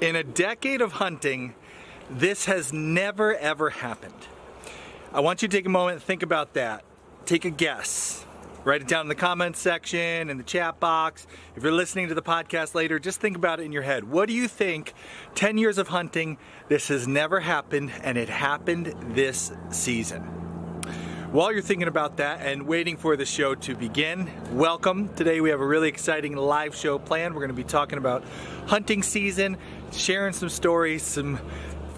In a decade of hunting, this has never ever happened. I want you to take a moment and think about that. Take a guess. Write it down in the comments section, in the chat box. If you're listening to the podcast later, just think about it in your head. What do you think? 10 years of hunting, this has never happened, and it happened this season. While you're thinking about that and waiting for the show to begin, welcome. Today we have a really exciting live show planned. We're going to be talking about hunting season, sharing some stories, some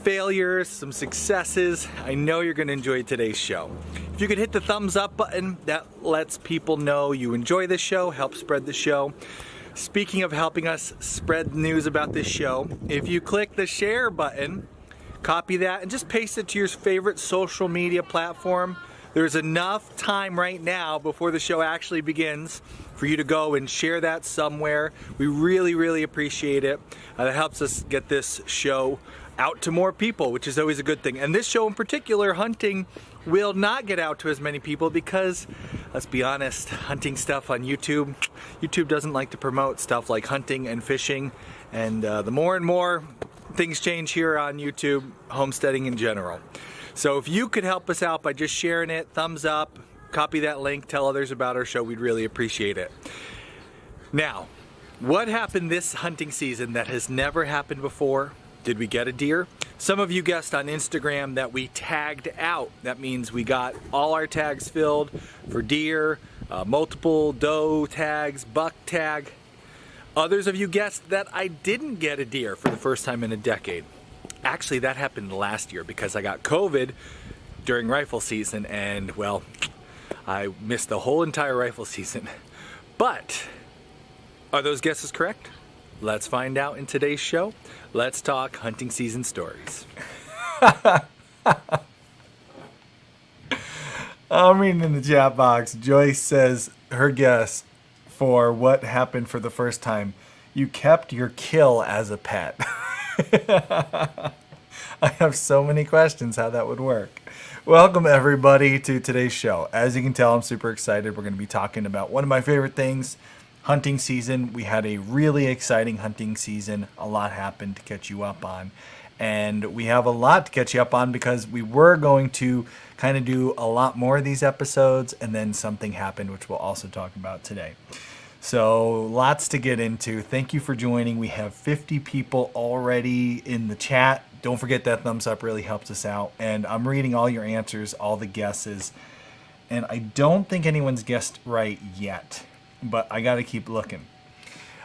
failures, some successes. I know you're going to enjoy today's show. If you could hit the thumbs up button, that lets people know you enjoy this show, help spread the show. Speaking of helping us spread news about this show, if you click the share button, copy that and just paste it to your favorite social media platform. There's enough time right now before the show actually begins for you to go and share that somewhere. We really appreciate it. That helps us get this show out to more people, which is always a good thing. And this show in particular, hunting, will not get out to as many people because, let's be honest, hunting stuff on YouTube doesn't like to promote stuff like hunting and fishing. And the more and more things change here on YouTube, homesteading in general. So if you could help us out by just sharing it, thumbs up, copy that link, tell others about our show, we'd really appreciate it. Now, what happened this hunting season that has never happened before? Did we get a deer? Some of you guessed on Instagram that we tagged out. That means we got all our tags filled for deer, multiple doe tags, buck tag. Others of you guessed that I didn't get a deer for the first time in a decade. Actually, that happened last year because I got COVID during rifle season and, well, I missed the whole entire rifle season. But are those guesses correct? Let's find out in today's show. Let's talk hunting season stories. I'm reading in the chat box. Joyce says her guess for what happened for the first time. You kept your kill as a pet. I have so many questions how that would work. Welcome everybody to today's show. As you can tell, I'm super excited. We're going to be talking about one of my favorite things, hunting season. We had a really exciting hunting season. A lot happened to catch you up on. And we have a lot to catch you up on because we were going to kind of do a lot more of these episodes, and then something happened, which we'll also talk about today. So lots to get into. Thank you for joining. We have 50 people already in the chat. Don't forget that thumbs up really helps us out. And I'm reading all your answers, all the guesses. And I don't think anyone's guessed right yet, but I got to keep looking.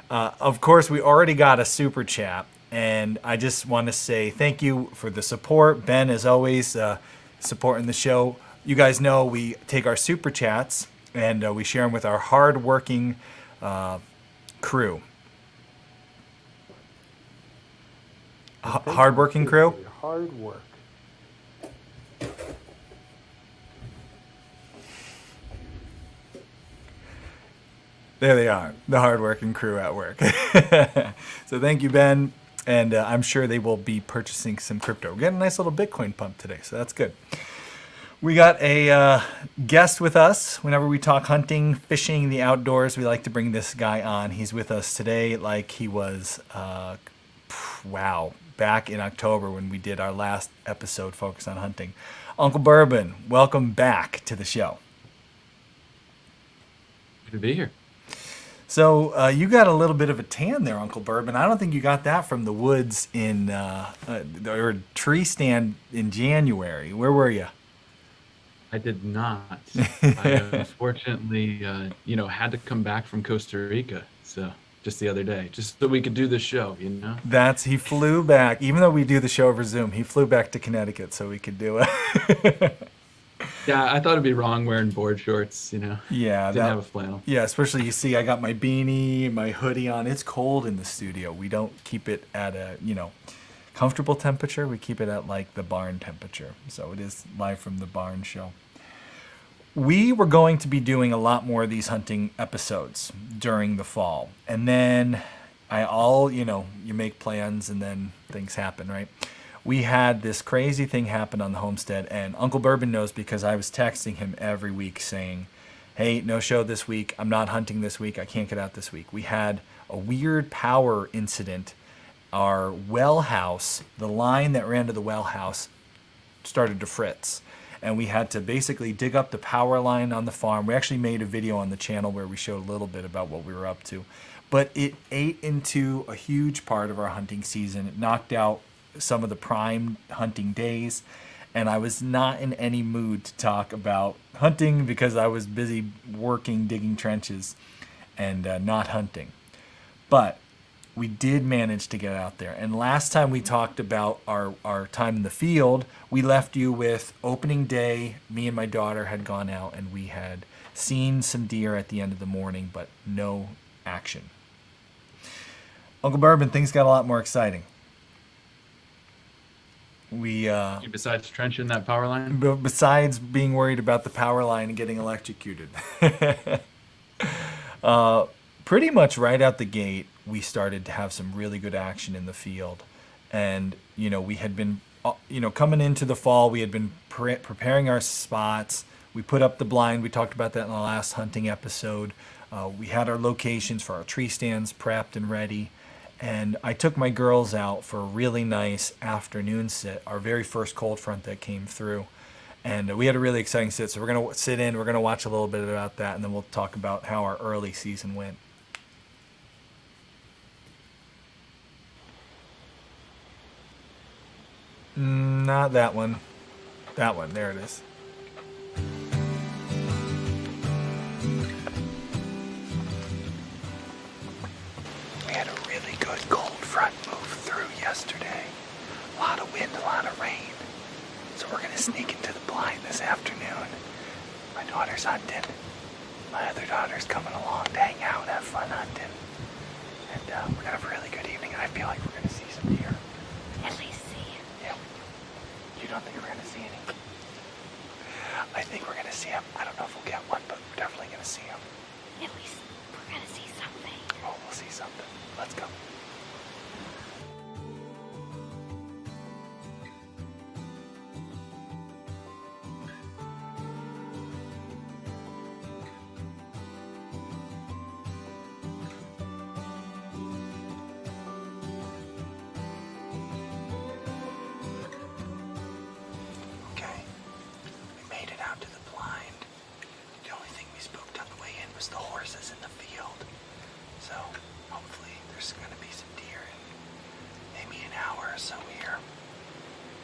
Of course, we already got a super chat. And I just want to say thank you for the support. Ben, as always, supporting the show. You guys know we take our super chats and we share them with our hard-working crew. Hard-working crew? Hard work. There they are, the hard-working crew at work. So thank you, Ben. And I'm sure they will be purchasing some crypto. We're getting a nice little Bitcoin pump today, so that's good. We got a guest with us. Whenever we talk hunting, fishing, the outdoors, we like to bring this guy on. He's with us today like he was, back in October when we did our last episode focused on hunting. Uncle Bourbon, welcome back to the show. Good to be here. So you got a little bit of a tan there, Uncle Bourbon. I don't think you got that from the woods in or tree stand in January. Where were you? I did not. I unfortunately, had to come back from Costa Rica. So just the other day, just so we could do the show, He flew back, even though we do the show over Zoom, he flew back to Connecticut so we could do it. Yeah, I thought it'd be wrong wearing board shorts, Yeah. Didn't have a flannel. Yeah, especially you see I got my beanie, my hoodie on. It's cold in the studio. We don't keep it at a, comfortable temperature. We keep it at like the barn temperature. So it is live from the barn show. We were going to be doing a lot more of these hunting episodes during the fall. And then you make plans and then things happen, right? We had this crazy thing happen on the homestead, and Uncle Bourbon knows because I was texting him every week saying, hey, no show this week. I'm not hunting this week. I can't get out this week. We had a weird power incident our well house, the line that ran to the well house, started to fritz. And we had to basically dig up the power line on the farm. We actually made a video on the channel where we showed a little bit about what we were up to. But it ate into a huge part of our hunting season. It knocked out some of the prime hunting days. And I was not in any mood to talk about hunting because I was busy working, digging trenches, and not hunting. But we did manage to get out there. And last time we talked about our time in the field, we left you with opening day. Me and my daughter had gone out and we had seen some deer at the end of the morning, but no action. Uncle Bourbon, things got a lot more exciting. Besides trenching that power line? Besides being worried about the power line and getting electrocuted. Pretty much right out the gate, we started to have some really good action in the field. And, we had been, coming into the fall, we had been preparing our spots. We put up the blind. We talked about that in the last hunting episode. We had our locations for our tree stands prepped and ready. And I took my girls out for a really nice afternoon sit, our very first cold front that came through. And we had a really exciting sit. So we're going to sit in, we're going to watch a little bit about that, and then we'll talk about how our early season went. Not that one. That one. There it is. We had a really good cold front move through yesterday. A lot of wind, a lot of rain. So we're going to sneak into the blind this afternoon. My daughter's hunting. My other daughter's coming along to hang out and have fun hunting. And we're going to have a really good evening. I feel like we're going to see some deer. At least see. Yeah. You don't think we're going to see any? I think we're going to see them. I don't know if we'll get one, but we're definitely going to see them. At least we're gonna see something. Oh, we'll see something. Let's go. Okay, we made it out to the blind. The only thing we spooked on the way in was the horses in the field. So hopefully there's going to be some deer in maybe an hour or so here.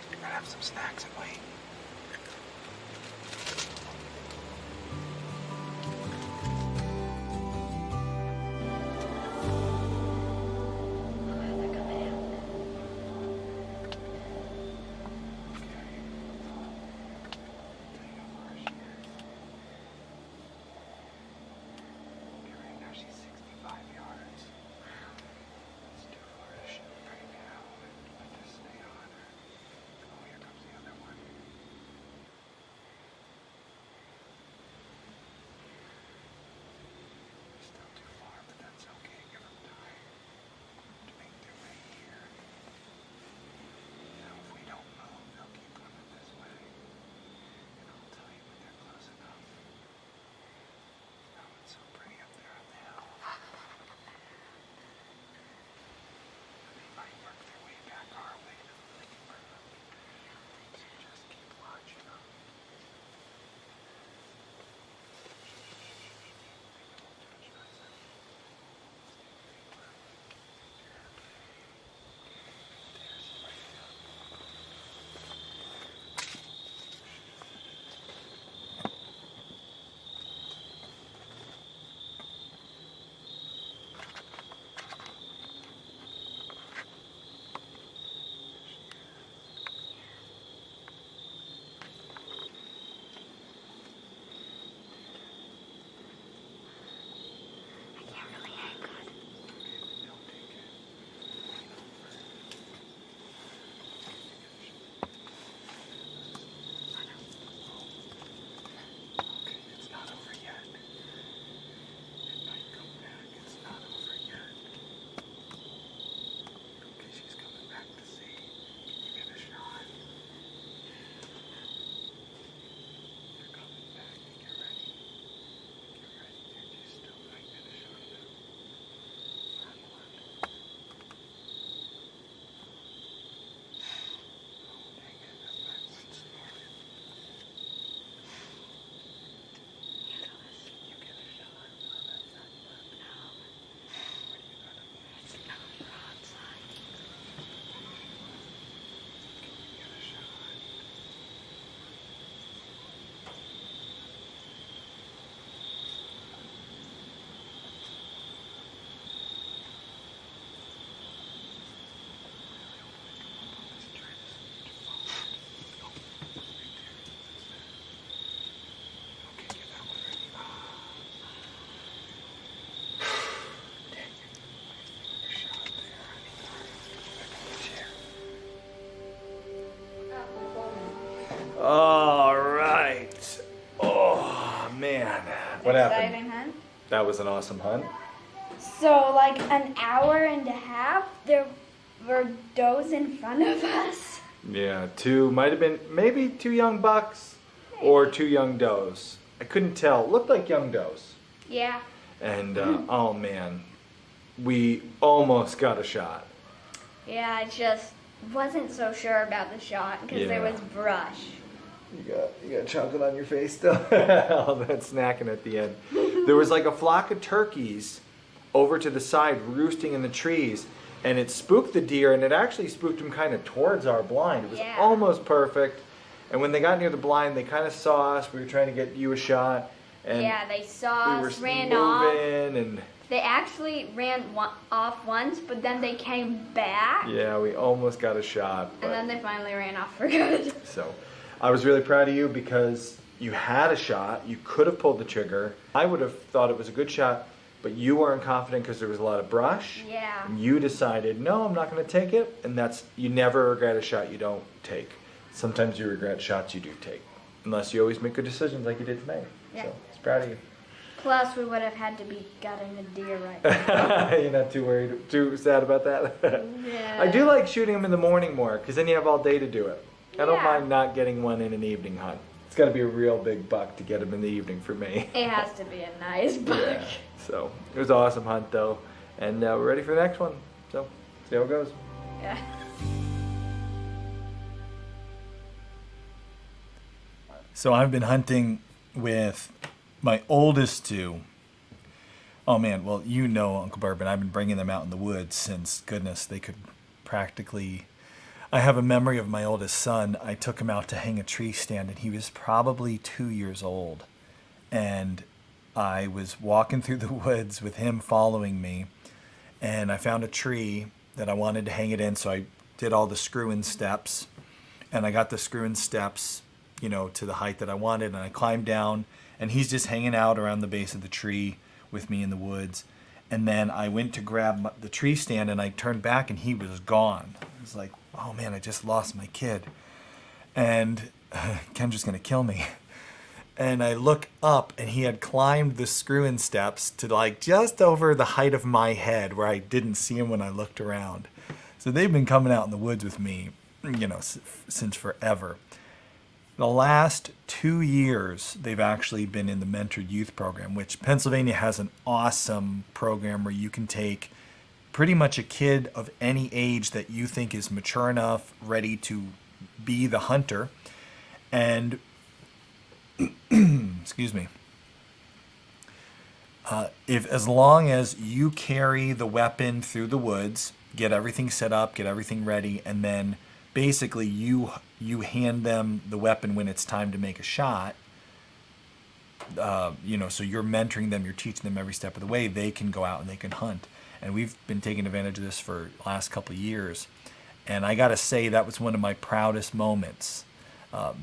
We're going to have some snacks and wait. man. What happened? Exciting hunt. That was an awesome hunt. So like an hour and a half, there were does in front of us. Yeah, might have been maybe 2 young bucks or 2 young does. I couldn't tell. Looked like young does. Yeah. And oh man, we almost got a shot. Yeah, I just wasn't so sure about the shot because there Yeah. was brush. You got chocolate on your face still? All that snacking at the end. There was like a flock of turkeys over to the side roosting in the trees, and it spooked the deer, and it actually spooked them kind of towards our blind. It was Yeah. almost perfect. And when they got near the blind, they kind of saw us. We were trying to get you a shot, and Yeah, they saw we were us, ran off. moving, and They actually ran off once, but then they came back, yeah, we almost got a shot. and then they finally ran off for good. So I was really proud of you because you had a shot. You could have pulled the trigger. I would have thought it was a good shot, but you weren't confident because there was a lot of brush. Yeah. And you decided, no, I'm not going to take it. And you never regret a shot you don't take. Sometimes you regret shots you do take, unless you always make good decisions like you did tonight. Yeah. So I was proud of you. Plus, we would have had to be gutting a deer right now. You're not too sad about that? Yeah. I do like shooting them in the morning more because then you have all day to do it. I don't Yeah. mind not getting one in an evening hunt. It's got to be a real big buck to get them in the evening for me. It has to be a nice buck. Yeah. So it was an awesome hunt though, and we're ready for the next one. So see how it goes. Yeah. So I've been hunting with my oldest 2. Oh man, well you know Uncle Bourbon, I've been bringing them out in the woods since, goodness, they could practically... I have a memory of my oldest son. I took him out to hang a tree stand and he was probably 2 years old. And I was walking through the woods with him following me, and I found a tree that I wanted to hang it in, so I did all the screw-in steps, and I got the screw-in steps, to the height that I wanted, and I climbed down, and he's just hanging out around the base of the tree with me in the woods. And then I went to grab the tree stand, and I turned back, and he was gone. I was like, oh man, I just lost my kid. And Kendra's gonna kill me. And I look up, and he had climbed the screw-in steps to like just over the height of my head where I didn't see him when I looked around. So they've been coming out in the woods with me, since forever. The last 2 years, they've actually been in the Mentored Youth Program, which Pennsylvania has an awesome program where you can take pretty much a kid of any age that you think is mature enough, ready to be the hunter, and excuse me, as long as you carry the weapon through the woods, get everything set up, get everything ready, and then basically you hand them the weapon when it's time to make a shot, so you're mentoring them, you're teaching them every step of the way, they can go out and they can hunt. And we've been taking advantage of this for the last couple of years. And I gotta say, that was one of my proudest moments.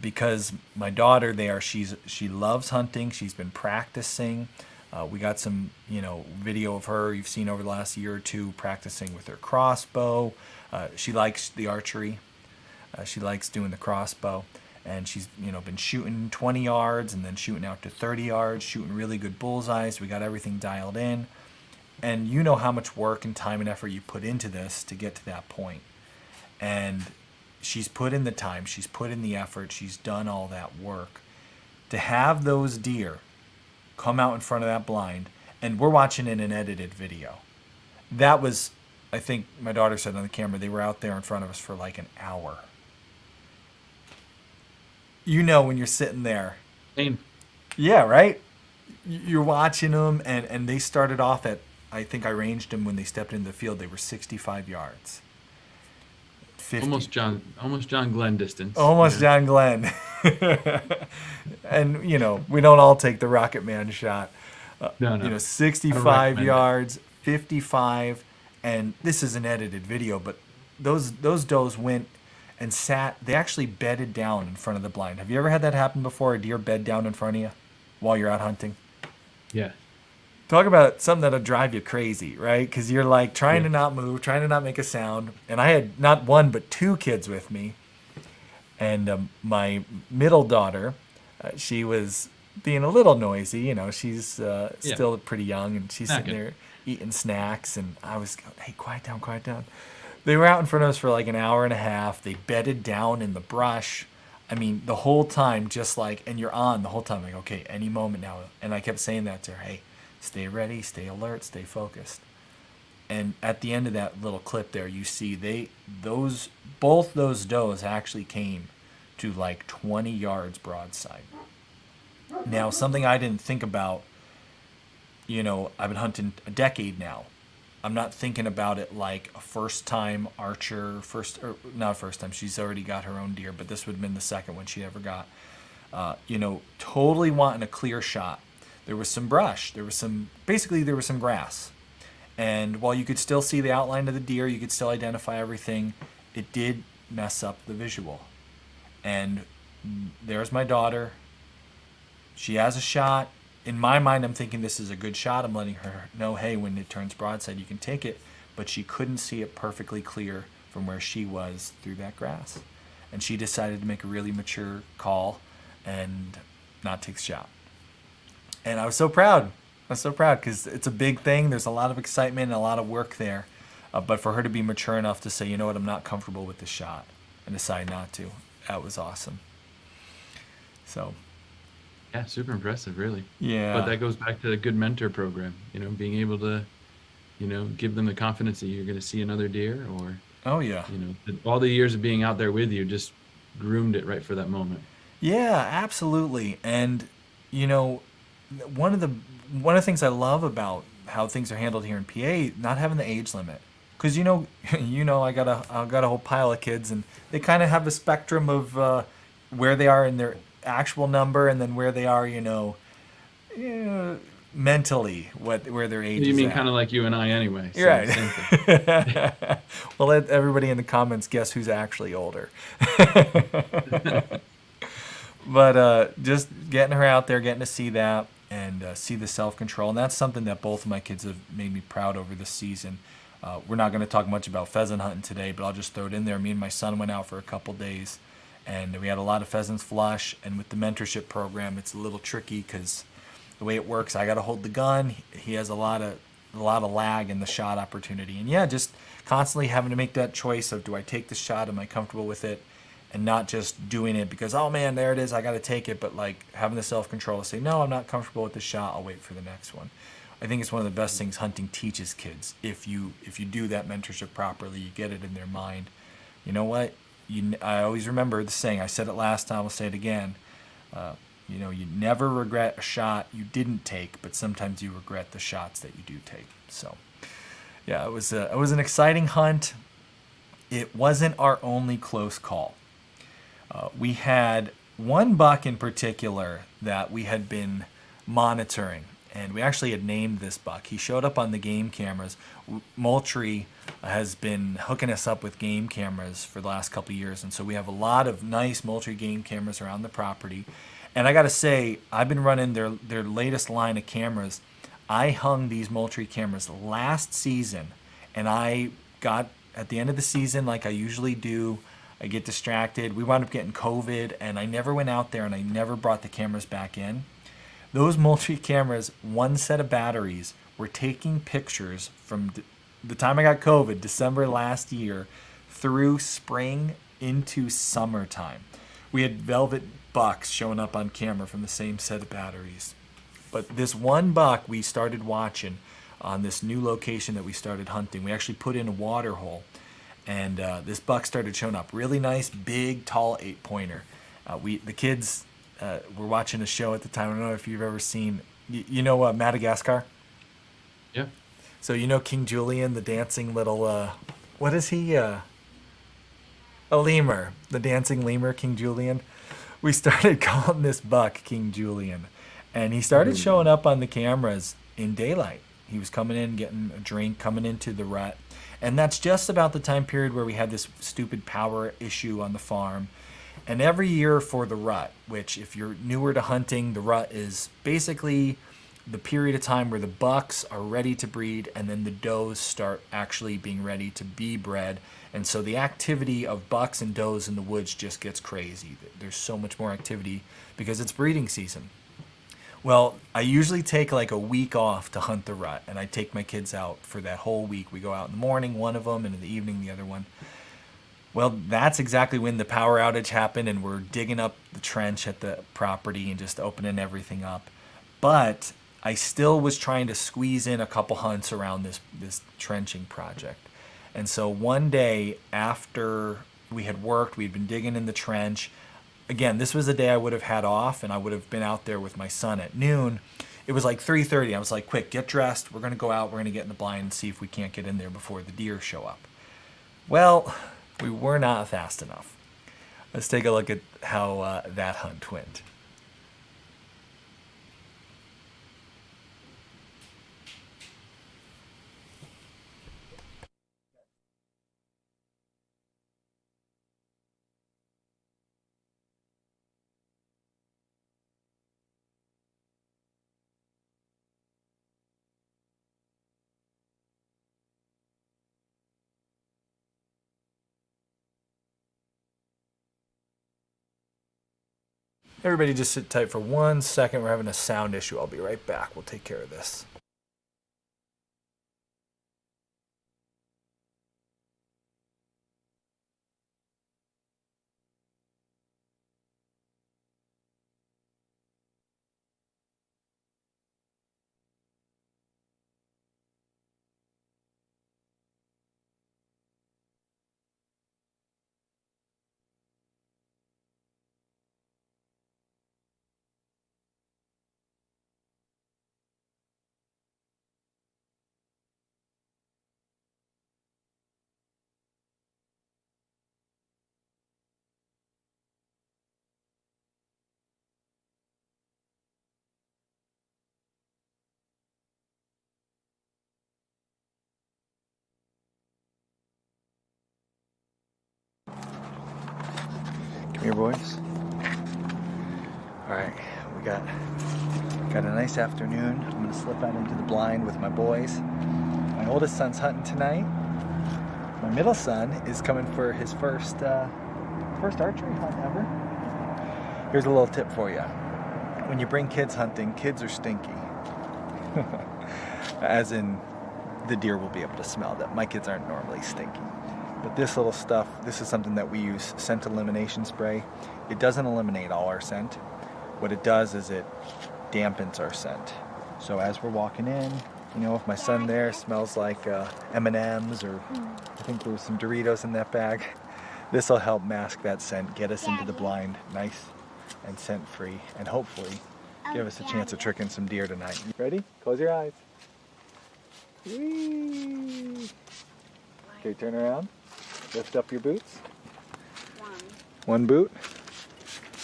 Because my daughter there, she loves hunting. She's been practicing. We got some, video of her you've seen over the last year or two practicing with her crossbow. She likes the archery. She likes doing the crossbow. And she's, been shooting 20 yards and then shooting out to 30 yards, shooting really good bullseyes. We got everything dialed in. And you know how much work and time and effort you put into this to get to that point. And she's put in the time, she's put in the effort, she's done all that work. To have those deer come out in front of that blind, and we're watching in an edited video. That was, I think my daughter said on the camera, they were out there in front of us for like an hour. When you're sitting there. Same. Yeah, right? You're watching them, and they started off at, I think I ranged them when they stepped into the field, they were 65 yards. 50. Almost John Glenn distance. Almost John Glenn. And, we don't all take the Rocket Man shot. No. 65 yards, 55, and this is an edited video, but those does went and sat, they actually bedded down in front of the blind. Have you ever had that happen before, a deer bed down in front of you while you're out hunting? Yeah. Talk about something that'll drive you crazy, right? Because you're like trying to not move, trying to not make a sound. And I had not one, but 2 kids with me. And my middle daughter, she was being a little noisy. You know, she's Yeah. still pretty young, and she's sitting Snacking. there eating snacks, and I was, hey, quiet down, quiet down. They were out in front of us for like an hour and a half. They bedded down in the brush. I mean, the whole time, just like, and you're on the whole time, like, okay, any moment now. And I kept saying that to her, hey, stay ready, stay alert, stay focused. And at the end of that little clip there, you see both those does actually came to like 20 yards broadside. Now, something I didn't think about, you know, I've been hunting a decade now. I'm not thinking about it like a first-time archer, not first time. She's already got her own deer, but this would have been the second one she ever got. You know, totally wanting a clear shot. There was some brush. There was some grass. And while you could still see the outline of the deer, you could still identify everything, it did mess up the visual. And there's my daughter. She has a shot. In my mind, I'm thinking this is a good shot. I'm letting her know, hey, when it turns broadside, you can take it. But she couldn't see it perfectly clear from where she was through that grass. And she decided to make a really mature call and not take the shot. And I was so proud. I was so proud because it's a big thing. There's a lot of excitement and a lot of work there. But for her to be mature enough to say, you know what, I'm not comfortable with this shot and decide not to, that was awesome. So, Yeah, super impressive, really. yeah. But that goes back to a good mentor program, you know, being able to, you know, give them the confidence that you're going to see another deer, or, Oh, yeah. you know, all the years of being out there with you just groomed it right for that moment. Yeah, absolutely. And you know, one of the things I love about how things are handled here in PA, not having the age limit, because you know, I got a whole pile of kids, and they kind of have a spectrum of where they are in their actual number, and then where they are, mentally, where their age is. You mean at. kind of like you and I anyway. So Right. same thing. Well, let everybody in the comments guess who's actually older. But just getting her out there, getting to see that, and see the self-control. And that's something that both of my kids have made me proud over this season. We're not going to talk much about pheasant hunting today, but I'll just throw it in there. Me and my son went out for a couple days, and we had a lot of pheasants flush. And with the mentorship program, it's a little tricky because the way it works, I got to hold the gun. He has a lot of lag in the shot opportunity. And yeah, just constantly having to make that choice of, do I take the shot? Am I comfortable with it? And not just doing it because, oh man, there it is, I got to take it, but like having the self-control to say, no, I'm not comfortable with the shot, I'll wait for the next one. I think it's one of the best things hunting teaches kids. If you do that mentorship properly, you get it in their mind. You know what? I always remember the saying, I said it last time, I'll say it again. You never regret a shot you didn't take, but sometimes you regret the shots that you do take. So, yeah, it was an exciting hunt. It wasn't our only close call. We had one buck in particular that we had been monitoring, and we actually had named this buck. He showed up on the game cameras. Moultrie has been hooking us up with game cameras for the last couple of years, and so we have a lot of nice Moultrie game cameras around the property. And I got to say, I've been running their latest line of cameras. I hung these Moultrie cameras last season, and I got, at the end of the season, like I usually do, I get distracted. We wound up getting COVID, and I never went out there, and I never brought the cameras back in. Those Moultrie cameras, one set of batteries, were taking pictures from the time I got COVID, December last year, through spring into summertime. We had velvet bucks showing up on camera from the same set of batteries. But this one buck we started watching on this new location that we started hunting, we actually put in a water hole. And this buck started showing up. Really nice, big, tall 8-pointer. The kids were watching a show at the time. I don't know if you've ever seen, Madagascar? Yeah. So you know King Julian, the dancing little, what is he? A lemur. The dancing lemur, King Julian. We started calling this buck King Julian. And he started showing up on the cameras in daylight. He was coming in, getting a drink, coming into the rut. And that's just about the time period where we had this stupid power issue on the farm. And every year for the rut, which if you're newer to hunting, the rut is basically the period of time where the bucks are ready to breed and then the does start actually being ready to be bred. And so the activity of bucks and does in the woods just gets crazy. There's so much more activity because it's breeding season. Well, I usually take like a week off to hunt the rut, and I take my kids out for that whole week. We go out in the morning, one of them, and in the evening, the other one. Well, that's exactly when the power outage happened, and we're digging up the trench at the property and just opening everything up. But I still was trying to squeeze in a couple hunts around this trenching project. And so one day after we had worked, we'd been digging in the trench. Again, this was a day I would have had off, and I would have been out there with my son at noon. It was like 3:30. I was like, quick, get dressed. We're going to go out. We're going to get in the blind and see if we can't get in there before the deer show up. Well, we were not fast enough. Let's take a look at how that hunt went. Everybody just sit tight for 1 second. We're having a sound issue. I'll be right back. We'll take care of this. Come here, boys. All right, we got a nice afternoon. I'm gonna slip out into the blind with my boys. My oldest son's hunting tonight. My middle son is coming for his first archery hunt ever. Here's a little tip for you. When you bring kids hunting, kids are stinky. As in, the deer will be able to smell them. My kids aren't normally stinky. But this little stuff, this is something that we use, scent elimination spray. It doesn't eliminate all our scent. What it does is it dampens our scent. So as we're walking in, you know, if my son there smells like M&Ms, or I think there was some Doritos in that bag, this will help mask that scent, get us into the blind nice and scent free, and hopefully give us a chance of tricking some deer tonight. Ready? Close your eyes. Whee! Okay, turn around. Lift up your boots. One boot.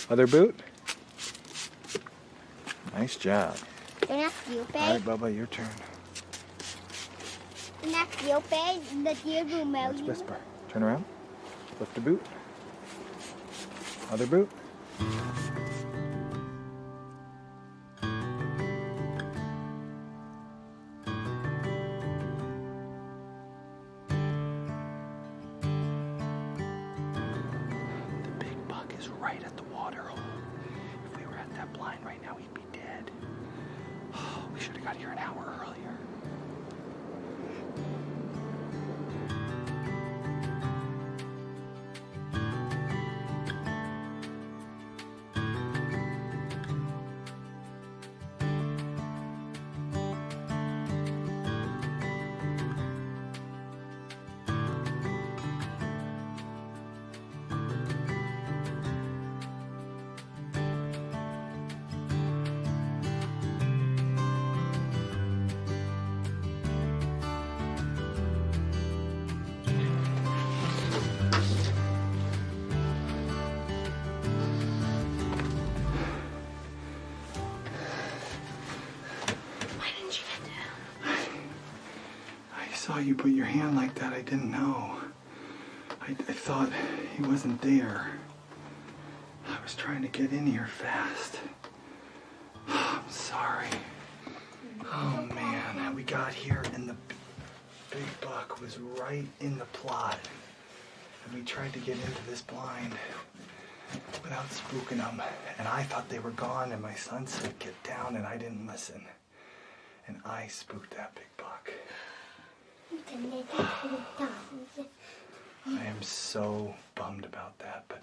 Other boot. Nice job. All right, Bubba, your turn. Let's whisper. Turn around. Lift the boot. Other boot. Right at the water hole. If we were at that blind right now, we'd be dead. Oh, we should have got here an hour earlier. I saw you put your hand like that. I didn't know. I thought he wasn't there. I was trying to get in here fast. Oh, I'm sorry. Oh man, we got here and the big buck was right in the plot. And we tried to get into this blind. without spooking them. And I thought they were gone, and my son said, get down, and I didn't listen. And I spooked that big buck. I am so bummed about that, but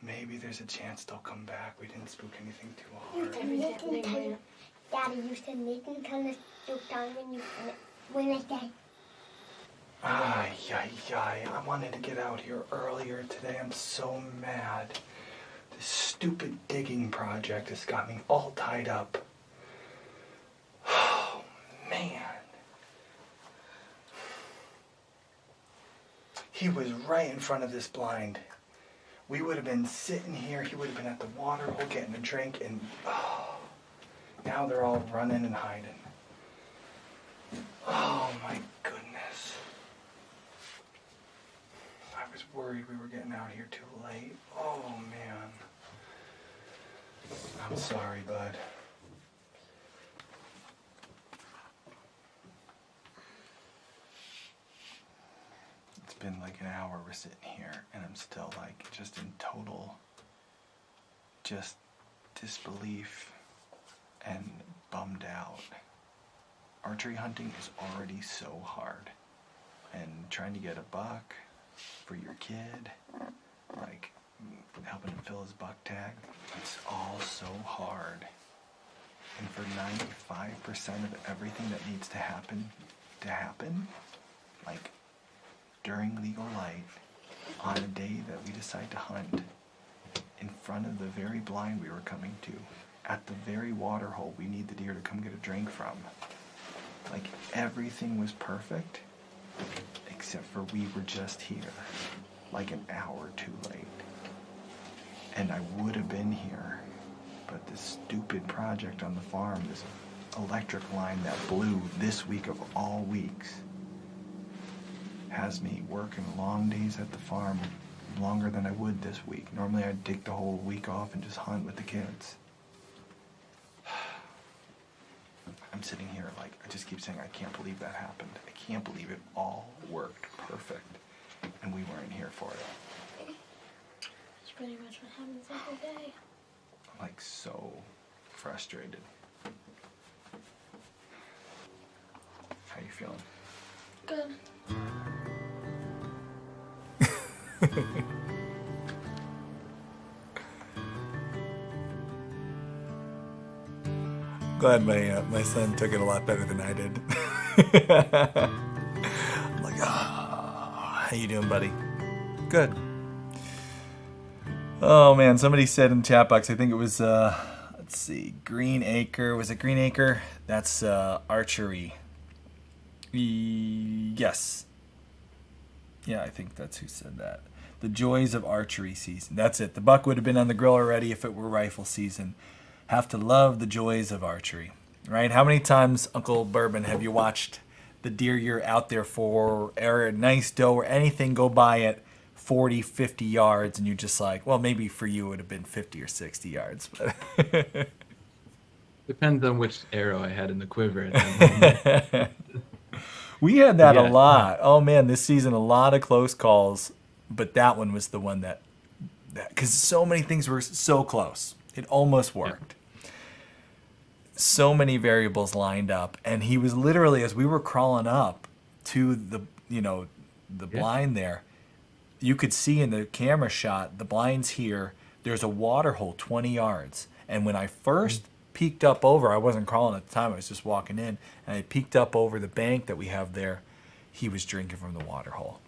maybe there's a chance they'll come back. We didn't spook anything too hard. Daddy, you said Nathan kind of spooked on when I said. Ay. I wanted to get out here earlier today. I'm so mad. This stupid digging project has got me all tied up. Oh, man. He was right in front of this blind. We would have been sitting here. He would have been at the water hole getting a drink, and now they're all running and hiding. Oh my goodness. I was worried we were getting out here too late. Oh man. I'm sorry, bud. It's been like an hour we're sitting here, and I'm still like just in total just disbelief and bummed out. Archery hunting is already so hard, and trying to get a buck for your kid, like helping him fill his buck tag, it's all so hard. And for 95% of everything that needs to happen, like during legal light, on a day that we decide to hunt, in front of the very blind we were coming to, at the very water hole we need the deer to come get a drink from. Like everything was perfect, except for we were just here, like an hour too late. And I would have been here, but this stupid project on the farm, this electric line that blew this week of all weeks, has me working long days at the farm, longer than I would this week. Normally I'd take the whole week off and just hunt with the kids. I'm sitting here like, I just keep saying, I can't believe that happened. I can't believe it all worked perfect, and we weren't here for it. That's pretty much what happens every day. I'm like so frustrated. How you feeling? Good. Glad my son took it a lot better than I did. I'm like, how you doing, buddy? Good. Oh man, somebody said in the chat box, I think it was let's see, Green Acre. Was it Green Acre? That's Archery. Yes. Yeah, I think that's who said that. The joys of archery season. That's it. The buck would have been on the grill already if it were rifle season. Have to love the joys of archery, right? How many times, Uncle Bourbon, have you watched the deer you're out there for, or a nice doe or anything go by at 40, 50 yards, and you're just like, well, maybe for you it would have been 50 or 60 yards. But Depends on which arrow I had in the quiver at that moment. we had that Yeah. a lot. Oh man, this season a lot of close calls, but that one was the one that because so many things were so close, it almost worked. So many variables lined up, and he was literally, as we were crawling up to the blind there, you could see in the camera shot the blind's here. There's a water hole 20 yards, and when I first peeked up over, I wasn't crawling at the time, I was just walking in, and I peeked up over the bank that we have there. He was drinking from the water hole.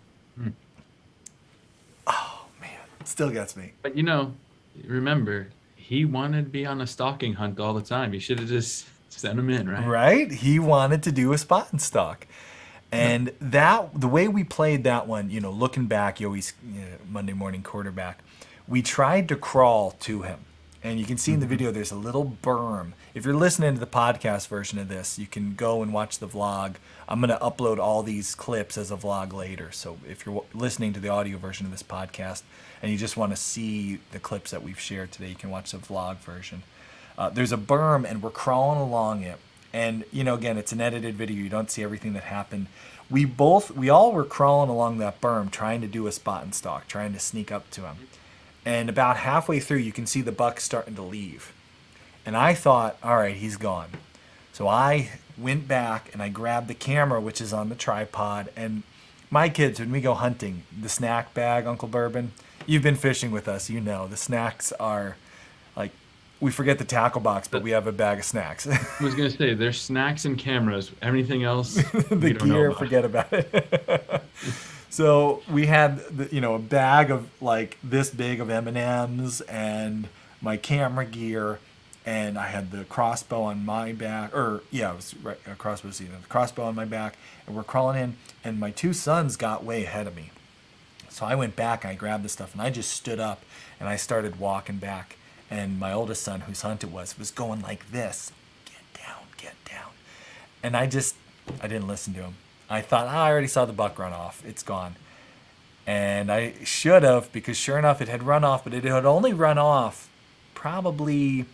Oh man, it still gets me. But remember, he wanted to be on a stalking hunt all the time. You should have just sent him in, right? Right? He wanted to do a spot and stalk. And the way we played that one, looking back, you always, Monday morning quarterback, we tried to crawl to him. And you can see in the video, there's a little berm. If you're listening to the podcast version of this, you can go and watch the vlog. I'm going to upload all these clips as a vlog later. So if you're listening to the audio version of this podcast and you just want to see the clips that we've shared today, you can watch the vlog version. There's a berm, and we're crawling along it. And, again, it's an edited video. You don't see everything that happened. We all were crawling along that berm trying to do a spot and stalk, trying to sneak up to him. And about halfway through, you can see the buck starting to leave. And I thought, all right, he's gone. So I went back and I grabbed the camera, which is on the tripod. And my kids, when we go hunting, the snack bag, Uncle Bourbon, you've been fishing with us, you know, the snacks are like, we forget the tackle box, but we have a bag of snacks. I was going to say, there's snacks and cameras. Everything else, The we don't know gear, about. forget about it. So we had, a bag of like this big of M&Ms and my camera gear, and I had the crossbow on my back, it was right, a crossbow season, the crossbow on my back, and we're crawling in, and my two sons got way ahead of me. So I went back and I grabbed the stuff and I just stood up and I started walking back, and my oldest son, whose hunt it was going like this, get down. And I didn't listen to him. I thought, I already saw the buck run off. It's gone. And I should have, because sure enough, it had run off, but it had only run off probably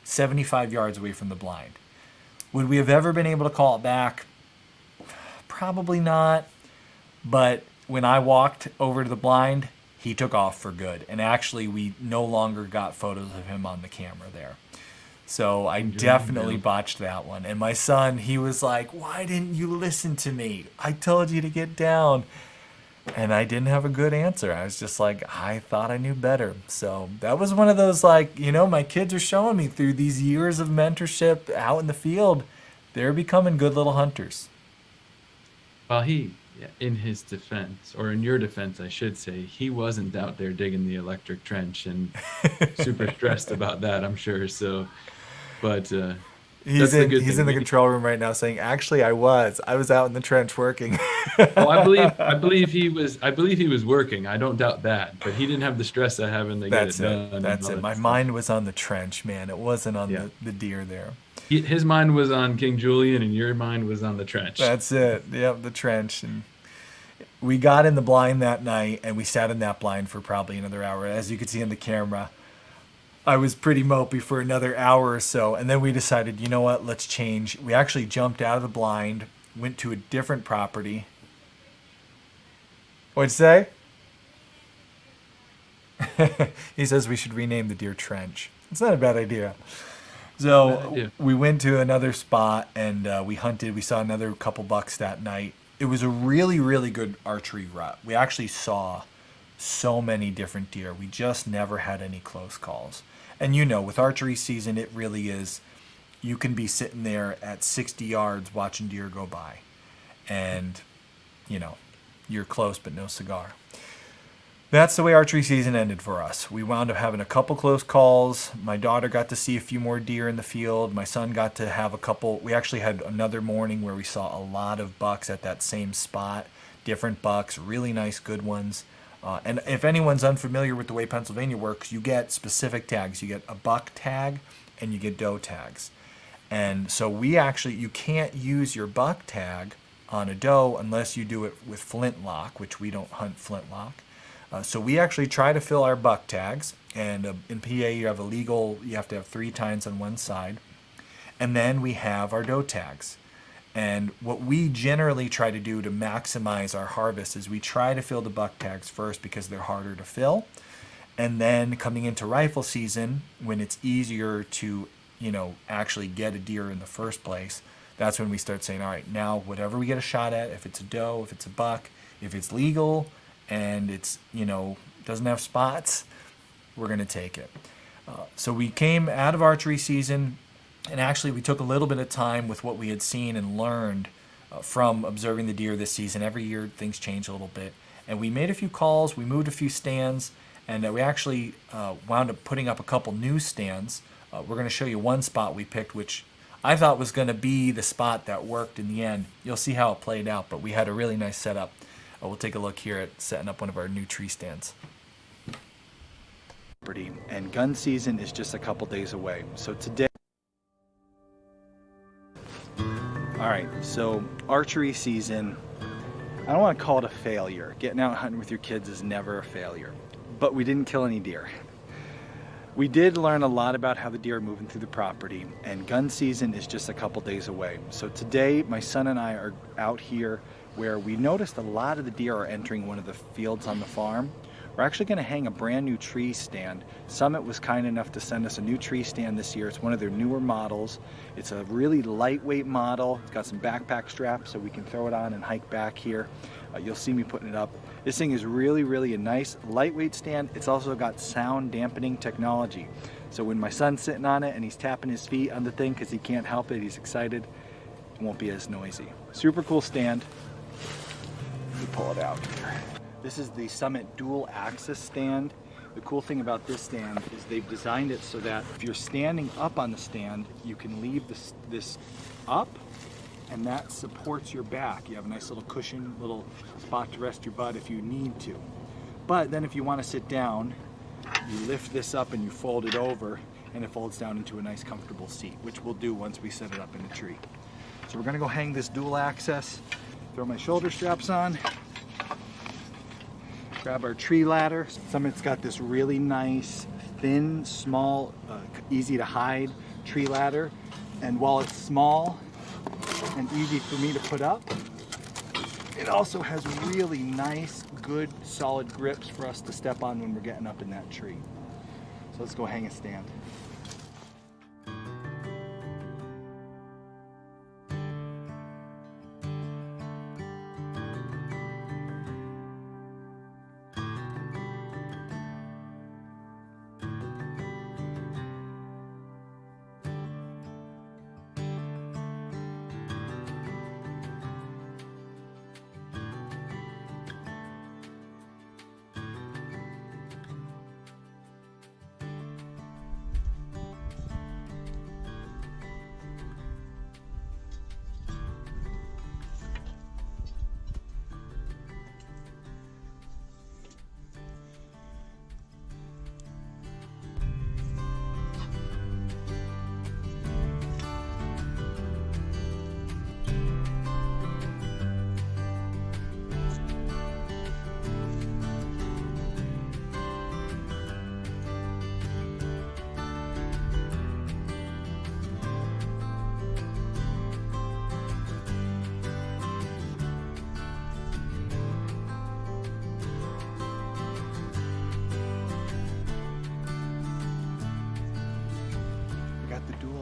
75 yards away from the blind. Would we have ever been able to call it back? Probably not. But when I walked over to the blind, he took off for good. And actually, we no longer got photos of him on the camera there. So I definitely botched that one. And my son, he was like, why didn't you listen to me? I told you to get down. And I didn't have a good answer. I was just like, I thought I knew better. So that was one of those, like, my kids are showing me through these years of mentorship out in the field, they're becoming good little hunters. Well, in his defense, or in your defense, I should say, he wasn't out there digging the electric trench and super stressed about that, I'm sure. So, but he's in the control room right now saying, actually, I was out in the trench working. Oh, I believe he was working. I don't doubt that, but he didn't have the stress of having to get it done. That's it. My mind was on the trench, man. It wasn't on the deer there. His mind was on King Julian, and your mind was on the trench. That's it. Yep, the trench. And we got in the blind that night, and we sat in that blind for probably another hour. As you could see in the camera, I was pretty mopey for another hour or so, and then we decided, you know what, let's change. We actually jumped out of the blind, went to a different property. What'd you say? He says we should rename the deer Trench. It's not a bad idea. So we went to another spot, and we hunted. We saw another couple bucks that night. It was a really, really good archery rut. We actually saw so many different deer. We just never had any close calls. And with archery season, it really is, you can be sitting there at 60 yards watching deer go by. And, you're close but no cigar. That's the way archery season ended for us. We wound up having a couple close calls. My daughter got to see a few more deer in the field. My son got to have a couple. We actually had another morning where we saw a lot of bucks at that same spot. Different bucks, really nice, good ones. And if anyone's unfamiliar with the way Pennsylvania works, you get specific tags. You get a buck tag and you get doe tags. And so you can't use your buck tag on a doe unless you do it with flintlock, which we don't hunt flintlock. So we actually try to fill our buck tags. And in PA, you have to have 3 tines on one side. And then we have our doe tags. And what we generally try to do to maximize our harvest is we try to fill the buck tags first because they're harder to fill. And then coming into rifle season, when it's easier to, actually get a deer in the first place, that's when we start saying, all right, now whatever we get a shot at, if it's a doe, if it's a buck, if it's legal and it's, doesn't have spots, we're going to take it. So we came out of archery season. And actually, we took a little bit of time with what we had seen and learned from observing the deer this season. Every year, things change a little bit. And we made a few calls, we moved a few stands, and we actually wound up putting up a couple new stands. We're going to show you one spot we picked, which I thought was going to be the spot that worked in the end. You'll see how it played out, but we had a really nice setup. We'll take a look here at setting up one of our new tree stands. And gun season is just a couple days away. So today... All right, so archery season, I don't want to call it a failure. Getting out hunting with your kids is never a failure, but we didn't kill any deer. We did learn a lot about how the deer are moving through the property, and gun season is just a couple days away. So today, my son and I are out here where we noticed a lot of the deer are entering one of the fields on the farm We're actually going to hang a brand new tree stand. Summit was kind enough to send us a new tree stand this year. It's one of their newer models. It's a really lightweight model. It's got some backpack straps so we can throw it on and hike back here. You'll see me putting it up. This thing is really a nice lightweight stand. It's also got sound dampening technology. So when my son's sitting on it and he's tapping his feet on the thing because he can't help it, he's excited, it won't be as noisy. Super cool stand. Let me pull it out here. This is the Summit dual axis stand. The cool thing about this stand is they've designed it so that if you're standing up on the stand, you can leave this up, and that supports your back. You have a nice little cushion, little spot to rest your butt if you need to. But then if you want to sit down, you lift this up and you fold it over, and it folds down into a nice comfortable seat, which we'll do once we set it up in the tree. So we're gonna go hang this dual access, throw my shoulder straps on, grab our tree ladder. Summit's got this really nice, thin, small, easy to hide tree ladder. And while it's small and easy for me to put up, it also has really nice, good, solid grips for us to step on when we're getting up in that tree. So let's go hang a stand.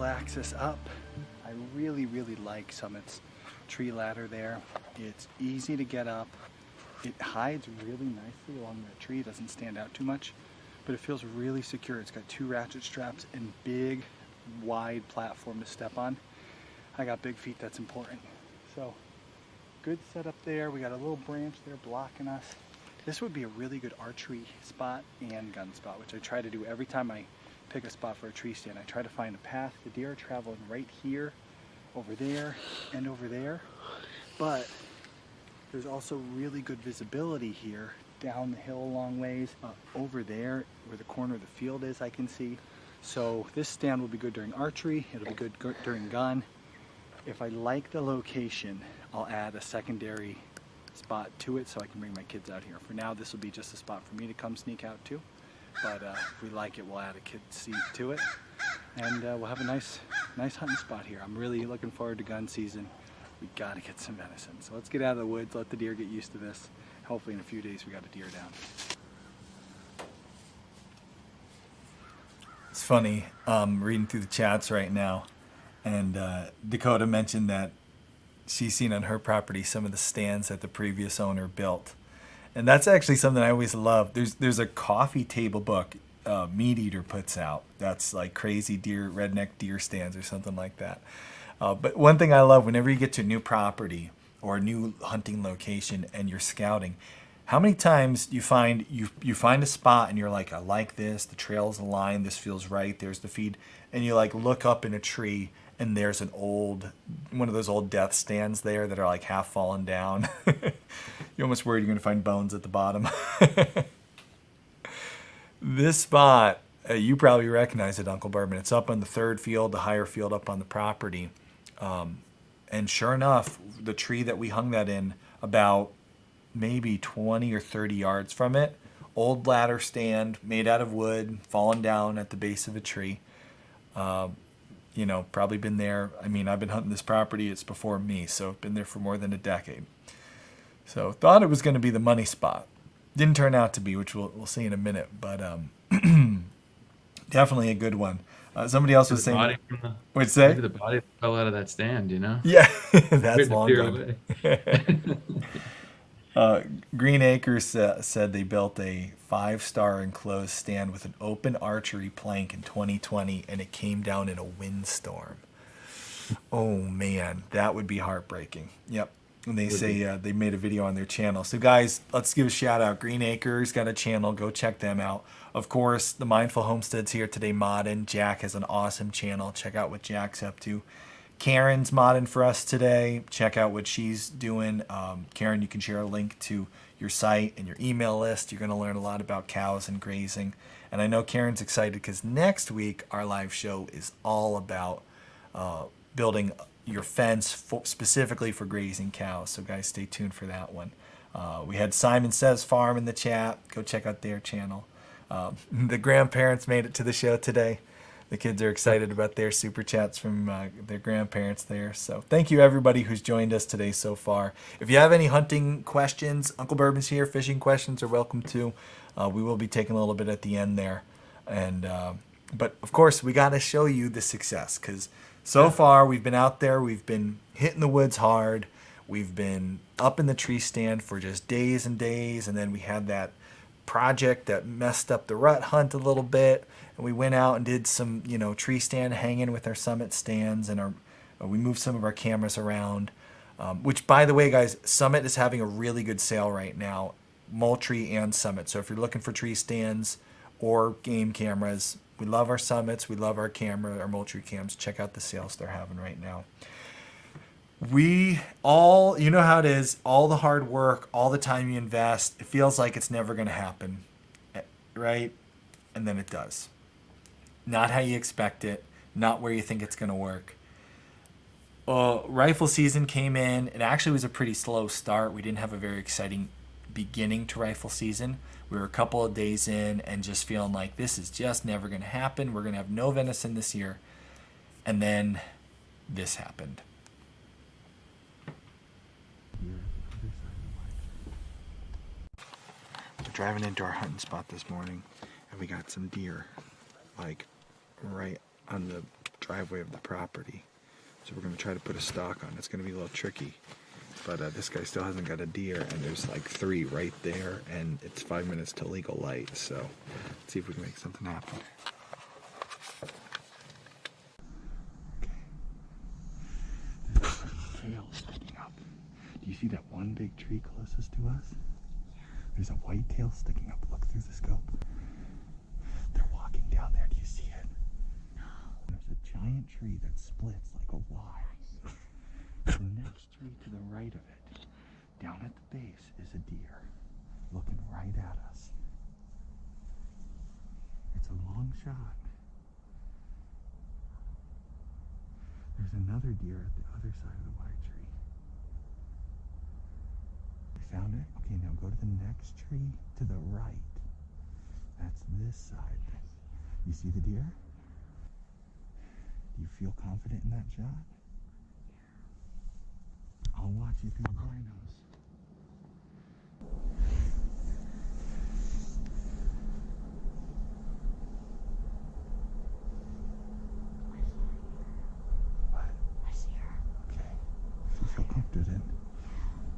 Axis up. I really like Summit's tree ladder there. It's easy to get up. It hides really nicely along the tree. It doesn't stand out too much, but it feels really secure. It's got 2 ratchet straps and big, wide platform to step on. I got big feet, that's important. So good setup there. We got a little branch there blocking us. This would be a really good archery spot and gun spot, which I try to do every time I pick a spot for a tree stand. I try to find a path. The deer are traveling right here, over there, and over there. But there's also really good visibility here, down the hill a long ways, over there where the corner of the field is, I can see. So this stand will be good during archery. It'll be good during gun. If I like the location, I'll add a secondary spot to it so I can bring my kids out here. For now, this will be just a spot for me to come sneak out to. But if we like it, we'll add a kid seat to it, and we'll have a nice hunting spot here. I'm really looking forward to gun season. We gotta get some venison. So let's get out of the woods, let the deer get used to this. Hopefully in a few days we got a deer down. It's funny, reading through the chats right now, and Dakota mentioned that she's seen on her property some of the stands that the previous owner built. And that's actually something I always love. There's a coffee table book Meat Eater puts out. That's like crazy redneck deer stands or something like that. But one thing I love, whenever you get to a new property or a new hunting location and you're scouting, how many times you find a spot and you're like, I like this, the trail's aligned, this feels right, there's the feed, and you like look up in a tree and there's one of those old death stands there that are like half fallen down. You're almost worried you're going to find bones at the bottom. This spot, you probably recognize it, Uncle Bourbon. It's up on the 3rd field, the higher field up on the property. And sure enough, the tree that we hung that in, about maybe 20 or 30 yards from it, old ladder stand made out of wood, fallen down at the base of a tree. Probably been there. I mean, I've been hunting this property. It's before me, so been there for more than a decade. So thought it was going to be the money spot. Didn't turn out to be, which we'll see in a minute, but definitely a good one. Somebody else was saying, what'd you say? Maybe the body fell out of that stand, you know? Yeah, that's Weird to long peer gone. away. Green Acres said they built a 5-star enclosed stand with an open archery plank in 2020, and it came down in a windstorm. Oh man, that would be heartbreaking. Yep. And they say they made a video on their channel. So guys, let's give a shout out. Green Acres got a channel. Go check them out. Of course, the Mindful Homestead's here today modding. Jack has an awesome channel. Check out what Jack's up to. Karen's modding for us today. Check out what she's doing. Karen, you can share a link to your site and your email list. You're going to learn a lot about cows and grazing. And I know Karen's excited because next week our live show is all about building your fence specifically for grazing cows. So guys, stay tuned for that one. We had Simon Says Farm in the chat. Go check out their channel. The grandparents made it to the show today. The kids are excited about their super chats from their grandparents there. So thank you everybody who's joined us today so far. If you have any hunting questions, Uncle Bourbon's here. Fishing questions are welcome too. We will be taking a little bit at the end there. And but of course we got to show you the success, because so far we've been out there, we've been hitting the woods hard, we've been up in the tree stand for just days and days, and then we had that project that messed up the rut hunt a little bit, and we went out and did some tree stand hanging with our Summit stands, and we moved some of our cameras around, which by the way guys, Summit is having a really good sale right now, Moultrie and Summit. So if you're looking for tree stands or game cameras, we love our Summits, we love our Moultrie Cams. Check out the sales they're having right now. We all, you know how it is, all the hard work, all the time you invest, it feels like it's never going to happen, right? And then it does. Not how you expect it, not where you think it's going to work. Rifle season came in. It actually was a pretty slow start. We didn't have a very exciting beginning to rifle season. We were a couple of days in and just feeling like this is just never going to happen. We're going to have no venison this year. And then this happened. We're driving into our hunting spot this morning, and we got some deer, like right on the driveway of the property. So we're going to try to put a stalk on. It's going to be a little tricky, but this guy still hasn't got a deer, and there's like 3 right there, and it's 5 minutes to legal light. So let's see if we can make something happen. Trail sticking up. Do you see that one big tree closest to us? There's a white tail sticking up. Look through the scope. They're walking down there. Do you see it? No. There's a giant tree that splits like a Y. The next tree to the right of it, down at the base, is a deer looking right at us. It's a long shot. There's another deer at the other side of the Y tree. Found it? Okay, now go to the next tree to the right. That's this side. You see the deer? Do you feel confident in that shot? I'll watch you through the binos. What? I see her. Okay. If you feel confident,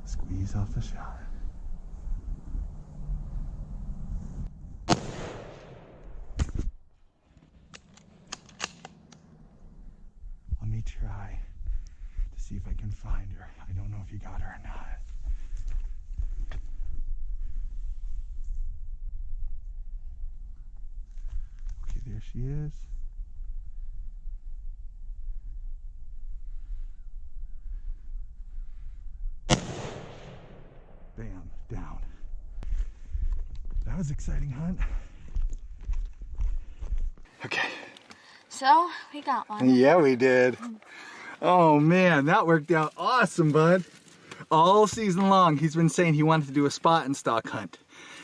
squeeze off the shot. Let me try to see if I can find her. I don't know if you got her or not. Okay, there she is. Bam, down. That was an exciting hunt. Okay. So, we got one. Yeah, we did. Oh man, that worked out awesome, bud. All season long, he's been saying he wanted to do a spot and stock hunt.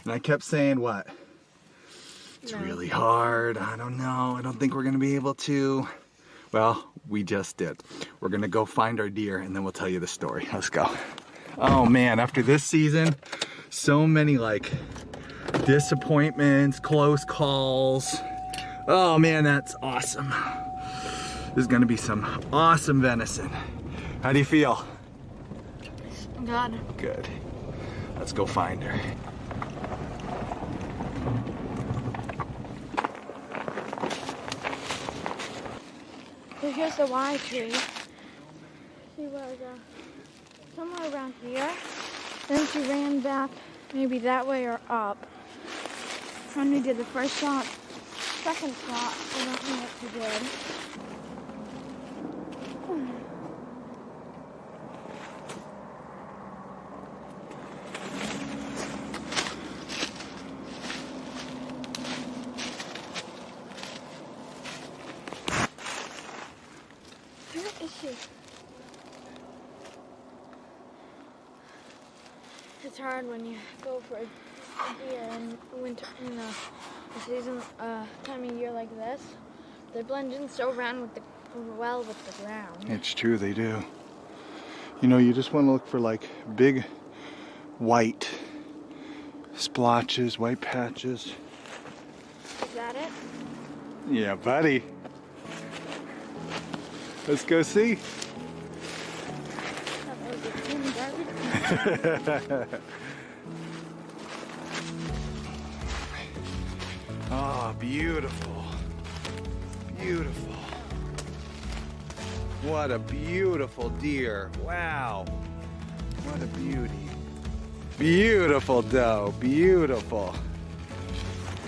And I kept saying, what? It's really hard. I don't know. I don't think we're going to be able to. Well, we just did. We're going to go find our deer, and then we'll tell you the story. Let's go. Oh man, after this season, So many like disappointments, close calls. Oh man, that's awesome. There's gonna be some awesome venison. How do you feel? Good. Good. Let's go find her. So here's the Y tree. She was somewhere around here. Then she ran back maybe that way or up. When we did the first shot, second shot, I don't know what she did. Where is she? It's hard when you go for a deer in winter, in a season, time of year like this. They blend in so well with the ground. It's true, they do. You know, you just want to look for like big white splotches, white patches. Is that it? Yeah, buddy. Let's go see. That was a tin garbage. Oh, beautiful. Beautiful. What a beautiful deer. Wow. What a beauty. Beautiful doe. Beautiful.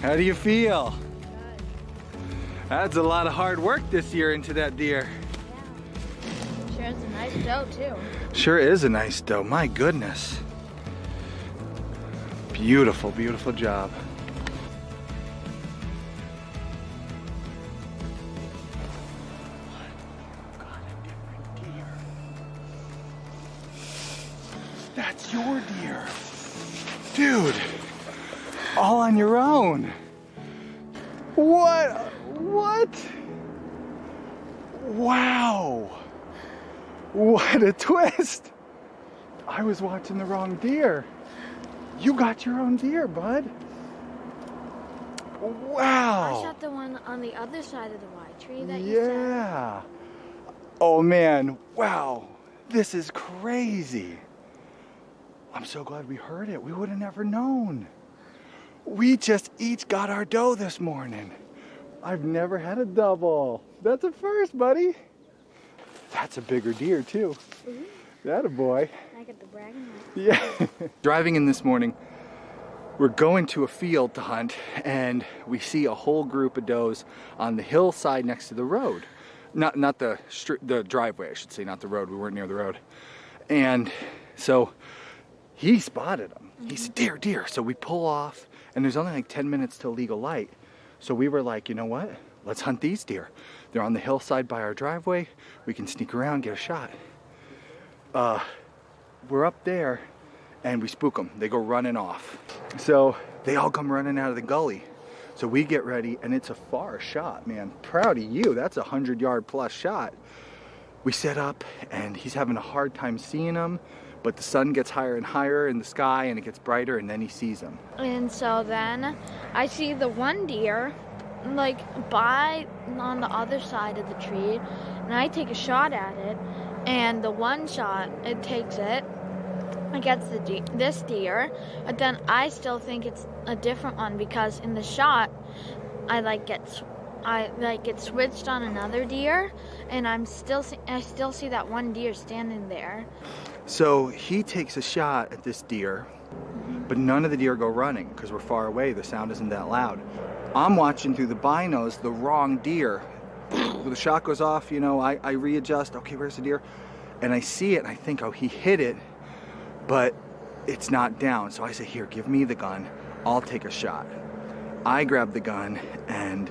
How do you feel? Good. That's a lot of hard work this year into that deer. Yeah. Sure is a nice doe too. Sure is a nice doe. My goodness. Beautiful, beautiful job. That's your deer. Dude, all on your own. What? Wow. What a twist. I was watching the wrong deer. You got your own deer, bud. Wow. I shot the one on the other side of the Y tree that you said. Yeah. Oh man, wow. This is crazy. I'm so glad we heard it. We would have never known. We just each got our doe this morning. I've never had a double. That's a first, buddy. That's a bigger deer too. That a boy. I got the bragging rights. Yeah. Driving in this morning, we're going to a field to hunt, and we see a whole group of does on the hillside next to the road. Not the driveway, I should say, not the road. We weren't near the road. And so he spotted them. He said, deer, deer. So we pull off, and there's only like 10 minutes till legal light. So we were like, you know what? Let's hunt these deer. They're on the hillside by our driveway. We can sneak around, get a shot. We're up there, and we spook them. They go running off. So they all come running out of the gully. So we get ready, and it's a far shot, man. Proud of you. That's a 100-yard plus shot. We set up, and he's having a hard time seeing them, but the sun gets higher and higher in the sky, and it gets brighter, and then he sees them. And so then I see the one deer like on the other side of the tree, and I take a shot at it, and the one shot, it takes it. It gets this deer, but then I still think it's a different one because in the shot, I get switched on another deer, and I still see that one deer standing there. So he takes a shot at this deer, but none of the deer go running because we're far away. The sound isn't that loud. I'm watching through the binos the wrong deer. The shot goes off, you know, I readjust. Okay, where's the deer? And I see it, and I think, oh, he hit it, but it's not down. So I say, here, give me the gun. I'll take a shot. I grab the gun and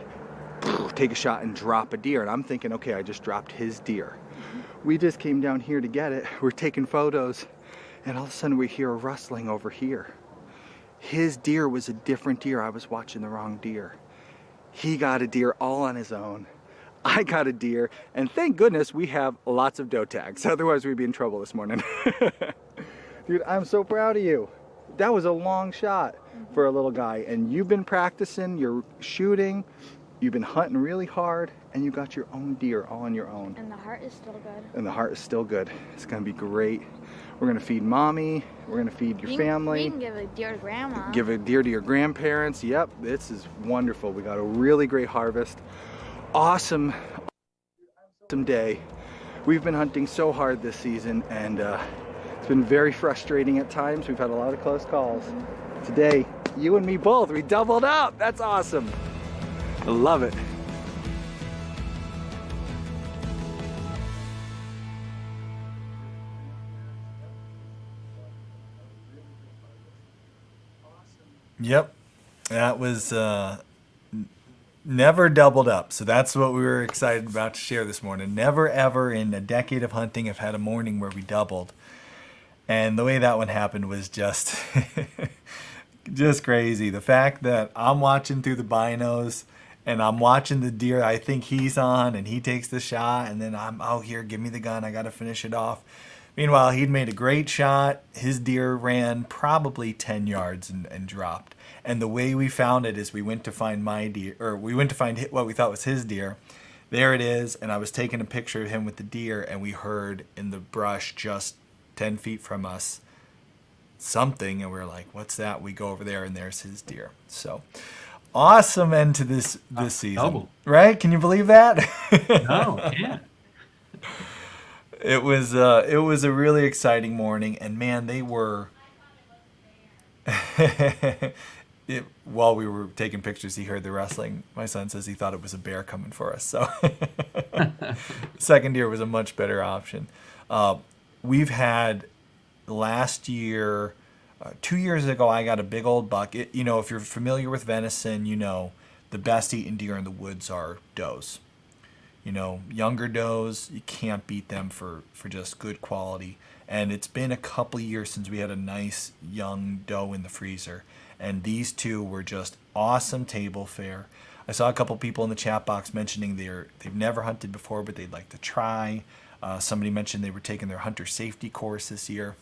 take a shot and drop a deer. And I'm thinking, okay, I just dropped his deer. We just came down here to get it. We're taking photos, and all of a sudden we hear a rustling over here. His deer was a different deer. I was watching the wrong deer. He got a deer all on his own. I got a deer, and thank goodness we have lots of doe tags. Otherwise we'd be in trouble this morning. Dude, I'm so proud of you. that was a long shot for a little guy. And you've been practicing, you're shooting, you've been hunting really hard, and you got your own deer all on your own. And the heart is still good. And the heart is still good. It's gonna be great. We're gonna feed mommy, we're gonna feed your family. You can give a deer to grandma. Give a deer to your grandparents. Yep, this is wonderful. We got a really great harvest. Awesome day. We've been hunting so hard this season, and it's been very frustrating at times. We've had a lot of close calls. Today, you and me both, we doubled up. That's awesome. I love it. Yep, that was never doubled up. So that's what we were excited about to share this morning. Never ever in a decade of hunting have had a morning where we doubled. And the way that one happened was just just crazy. The fact that I'm watching through the binos and I'm watching the deer I think he's on, and he takes the shot, and then I'm, oh, here, give me the gun, I got to finish it off. Meanwhile, he'd made a great shot. His deer ran probably 10 yards and dropped. And the way we found it is we went to find my deer, or we went to find what we thought was his deer. There it is, and I was taking a picture of him with the deer, and we heard in the brush just 10 feet from us something, and we were like, what's that? We go over there, and there's his deer. So awesome end to this season. Double. Right? Can you believe that? No, I can't. It was a really exciting morning, and man, they were. While we were taking pictures, he heard the rustling. My son says he thought it was a bear coming for us. So, second deer was a much better option. We've had last year, 2 years ago, I got a big old buck. If you're familiar with venison, the best eating deer in the woods are does. Younger does, you can't beat them for just good quality. And it's been a couple years since we had a nice young doe in the freezer. And these two were just awesome table fare. I saw a couple people in the chat box mentioning they've never hunted before, but they'd like to try. Somebody mentioned they were taking their hunter safety course this year.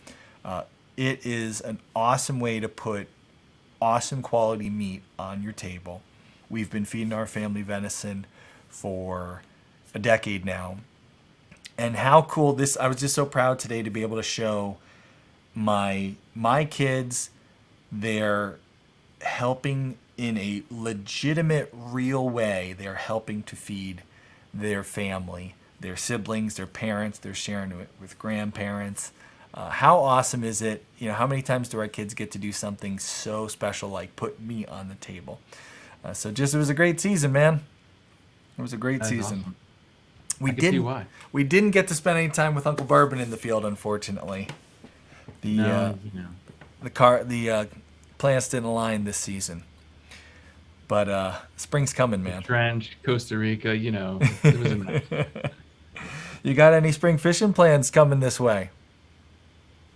It is an awesome way to put awesome quality meat on your table. We've been feeding our family venison for a decade now. And how cool this, I was just so proud today to be able to show my kids, they're helping in a legitimate, real way. They're helping to feed their family, their siblings, their parents. They're sharing it with grandparents. How awesome is it? How many times do our kids get to do something so special like put meat on the table? It was a great season, man. It was a great season. Awesome. We didn't get to spend any time with Uncle Bourbon in the field, unfortunately. The plants didn't align this season. But spring's coming, man. Trench, Costa Rica, it was a mess. You got any spring fishing plans coming this way?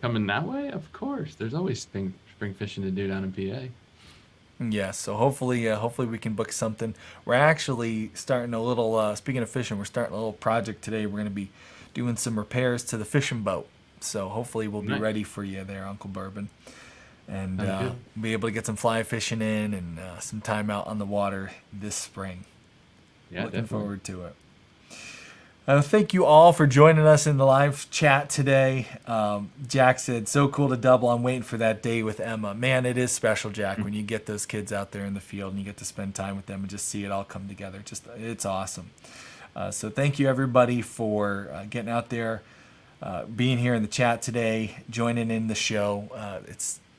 Coming that way? Of course. There's always spring fishing to do down in PA. Yes, so hopefully we can book something. We're actually starting a little, speaking of fishing, we're starting a little project today. We're going to be doing some repairs to the fishing boat. So hopefully we'll be ready for you there, Uncle Bourbon. And be able to get some fly fishing in and some time out on the water this spring. Yeah, Looking definitely. forward to it. Thank you all for joining us in the live chat today. Jack said, so cool to double. I'm waiting for that day with Emma. Man, it is special, Jack, when you get those kids out there in the field and you get to spend time with them and just see it all come together. It's awesome. So thank you, everybody, for getting out there, being here in the chat today, joining in the show.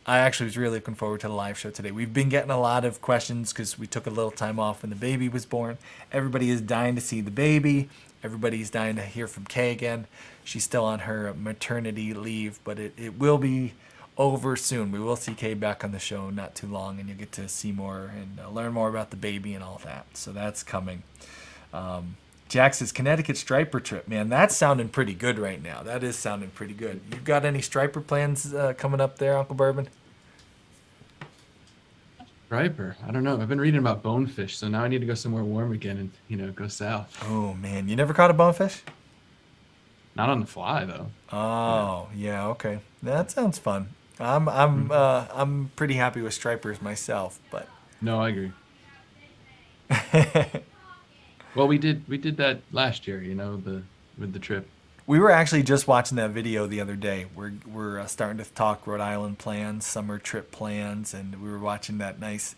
I actually was really looking forward to the live show today. We've been getting a lot of questions because we took a little time off when the baby was born. Everybody is dying to see the baby. Everybody's dying to hear from Kay again. She's still on her maternity leave, but it will be over soon. We will see Kay back on the show not too long, and you'll get to see more and learn more about the baby and all that. So that's coming. Jack says, Connecticut striper trip. Man, that's sounding pretty good right now. That is sounding pretty good. You got any striper plans coming up there, Uncle Bourbon? Striper? I don't know. I've been reading about bonefish, so now I need to go somewhere warm again and, go south. Oh, man. You never caught a bonefish? Not on the fly, though. Oh, yeah, okay. That sounds fun. I'm pretty happy with stripers myself, but No, I agree. Well, we did that last year, with the trip. we were actually just watching that video the other day. We're starting to talk Rhode Island plans, summer trip plans, and we were watching that nice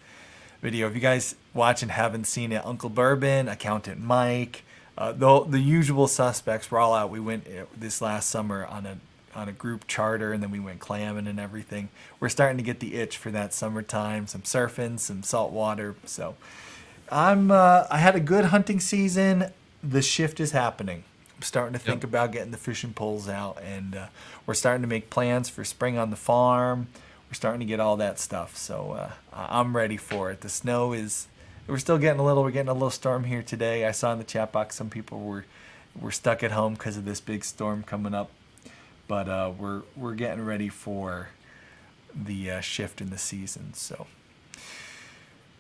video. If you guys watch and haven't seen it, Uncle Bourbon, Accountant Mike, the usual suspects were all out. We went this last summer on a group charter, and then we went clamming and everything. We're starting to get the itch for that summertime, some surfing, some salt water. So I had a good hunting season. The shift is happening. I'm starting to think about getting the fishing poles out, and we're starting to make plans for spring on the farm. We're starting to get all that stuff. So I'm ready for it. The snow is, we're getting a little storm here today. I saw in the chat box some people were stuck at home because of this big storm coming up. But we're getting ready for the shift in the season. So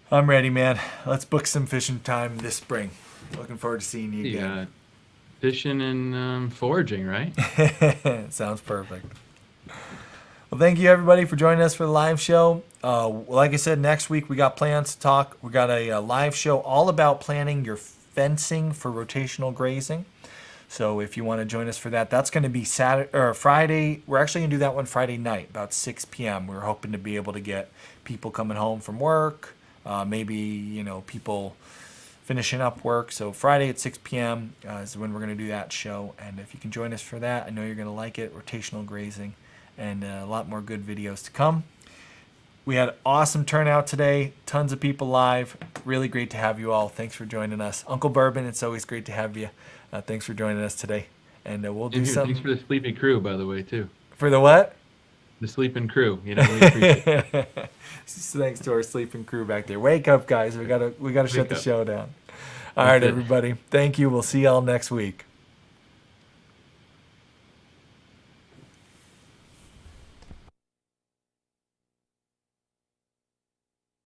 I'm ready, man. Let's book some fishing time this spring. Looking forward to seeing you again. Fishing and foraging, right? Sounds perfect. Well, thank you everybody for joining us for the live show. Like I said, next week we got plans to talk. We got a live show all about planning your fencing for rotational grazing. So if you want to join us for that, that's going to be Saturday or Friday. We're actually going to do that one Friday night, about 6 p.m. We're hoping to be able to get people coming home from work, maybe people finishing up work. So Friday at 6 p.m. Is when we're going to do that show. And if you can join us for that, I know you're going to like it. Rotational grazing, and a lot more good videos to come. We had awesome turnout today. Tons of people live. Really great to have you all. Thanks for joining us. Uncle Bourbon, it's always great to have you. Thanks for joining us today. And we'll do something. Thanks for the sleeping crew, by the way, too. For the what? The sleeping crew. We appreciate it. Thanks to our sleeping crew back there. Wake up, guys. We gotta shut the show down. All right, everybody. Thank you. We'll see y'all next week.